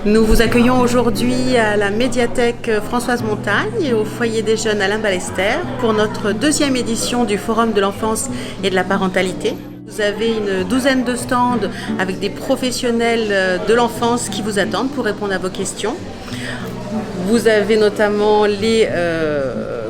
Nous vous accueillons aujourd'hui à la médiathèque Françoise Montagne et au foyer des jeunes Alain Ballester pour notre deuxième édition du Forum de l'enfance et de la parentalité. Vous avez une douzaine de stands avec des professionnels de l'enfance qui vous attendent pour répondre à vos questions. Vous avez notamment les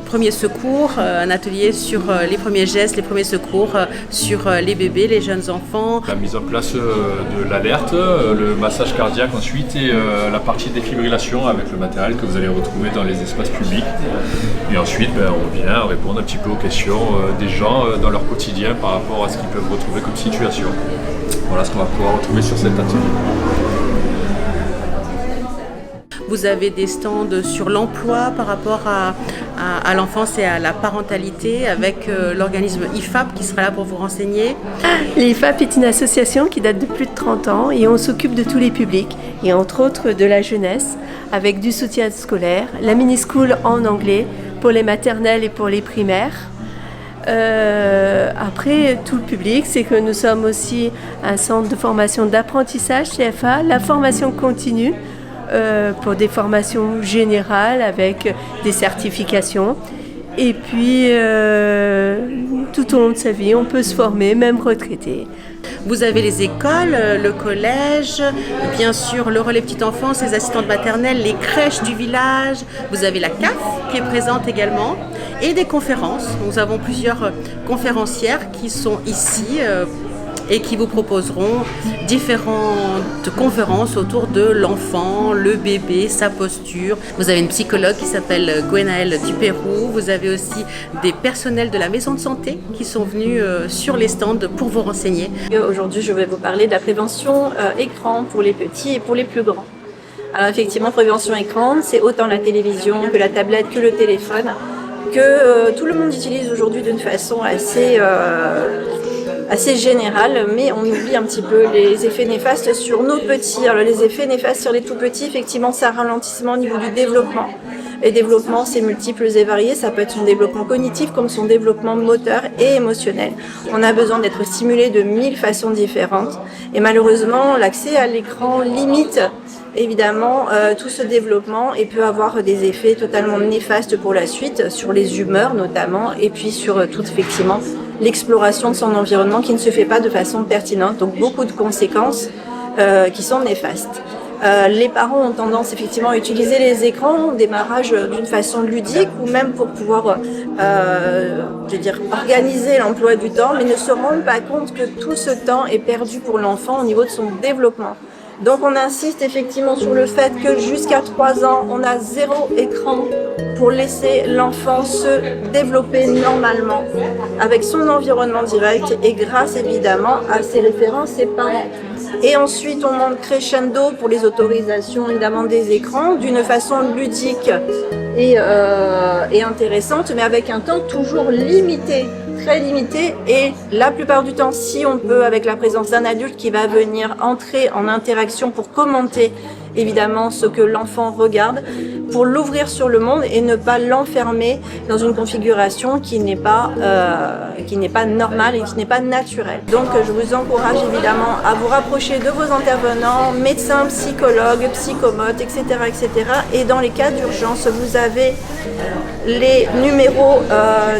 premiers secours, un atelier sur les premiers gestes, les premiers secours sur les bébés, les jeunes enfants. La mise en place de l'alerte, le massage cardiaque ensuite et la partie défibrillation avec le matériel que vous allez retrouver dans les espaces publics. Et ensuite, on vient répondre un petit peu aux questions des gens dans leur quotidien par rapport à ce qu'ils peuvent retrouver comme situation. Voilà ce qu'on va pouvoir retrouver sur cet atelier. Vous avez des stands sur l'emploi par rapport à l'enfance et à la parentalité avec l'organisme IFAP qui sera là pour vous renseigner. L'IFAP est une association qui date de plus de 30 ans et on s'occupe de tous les publics et entre autres de la jeunesse avec du soutien scolaire, la mini-school en anglais pour les maternelles et pour les primaires. Après, tout le public, c'est que nous sommes aussi un centre de formation d'apprentissage CFA, la formation continue, pour des formations générales avec des certifications. Et puis, tout au long de sa vie, on peut se former, même retraité. Vous avez les écoles, le collège, bien sûr le relais petite enfance, les assistantes maternelles, les crèches du village. Vous avez la CAF qui est présente également et des conférences. Nous avons plusieurs conférencières qui sont ici et qui vous proposeront différentes conférences autour de l'enfant, le bébé, sa posture. Vous avez une psychologue qui s'appelle Gwenaëlle Dupérou. Vous avez aussi des personnels de la maison de santé qui sont venus sur les stands pour vous renseigner. Aujourd'hui, je vais vous parler de la prévention écran pour les petits et pour les plus grands. Alors effectivement, prévention écran, c'est autant la télévision que la tablette que le téléphone que tout le monde utilise aujourd'hui d'une façon assez générale, mais on oublie un petit peu les effets néfastes sur nos petits. Alors les effets néfastes sur les tout petits, effectivement, c'est un ralentissement au niveau du développement. Le développement, c'est multiples et varié. Ça peut être son développement cognitif comme son développement moteur et émotionnel. On a besoin d'être stimulé de 1000 façons différentes. Et malheureusement, l'accès à l'écran limite évidemment tout ce développement et peut avoir des effets totalement néfastes pour la suite, sur les humeurs notamment, et puis sur toute effectivement l'exploration de son environnement qui ne se fait pas de façon pertinente. Donc beaucoup de conséquences qui sont néfastes. Les parents ont tendance effectivement à utiliser les écrans au démarrage d'une façon ludique ou même pour pouvoir organiser l'emploi du temps, mais ne se rendent pas compte que tout ce temps est perdu pour l'enfant au niveau de son développement. Donc on insiste effectivement sur le fait que jusqu'à 3 ans, on a 0 écran pour laisser l'enfant se développer normalement avec son environnement direct et grâce évidemment à ses référents, ses parents. Et ensuite, on monte crescendo pour les autorisations évidemment des écrans d'une façon ludique et intéressante, mais avec un temps toujours limité, très limité. Et la plupart du temps, si on peut, avec la présence d'un adulte qui va venir entrer en interaction pour commenter évidemment ce que l'enfant regarde, pour l'ouvrir sur le monde et ne pas l'enfermer dans une configuration qui n'est pas normale et qui n'est pas naturelle. Donc je vous encourage évidemment à vous rapprocher de vos intervenants, médecins, psychologues, psychomotes, etc., etc. Et dans les cas d'urgence, vous avez les numéros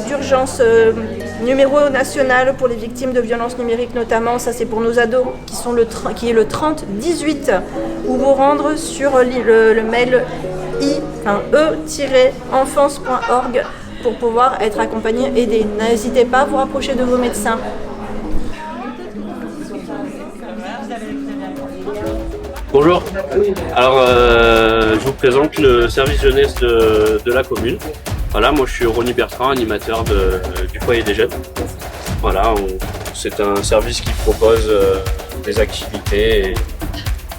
d'urgence, numéro national pour les victimes de violences numériques notamment, ça c'est pour nos ados, qui est le 3018, ou vous rendre sur le mail e-enfance.org pour pouvoir être accompagné, aidé. N'hésitez pas à vous rapprocher de vos médecins. Bonjour, alors je vous présente le service jeunesse de la commune. Voilà, moi je suis Ronny Bertrand, animateur du foyer des jeunes. Voilà, c'est un service qui propose des activités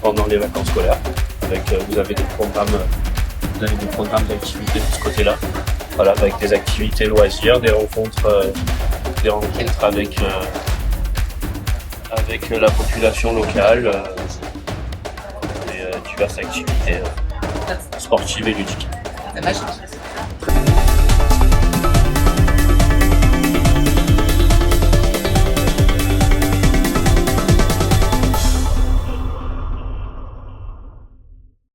pendant les vacances scolaires. Vous avez des programmes d'activités de ce côté-là. Voilà, avec des activités loisirs, des rencontres avec la population locale et diverses activités sportives et ludiques.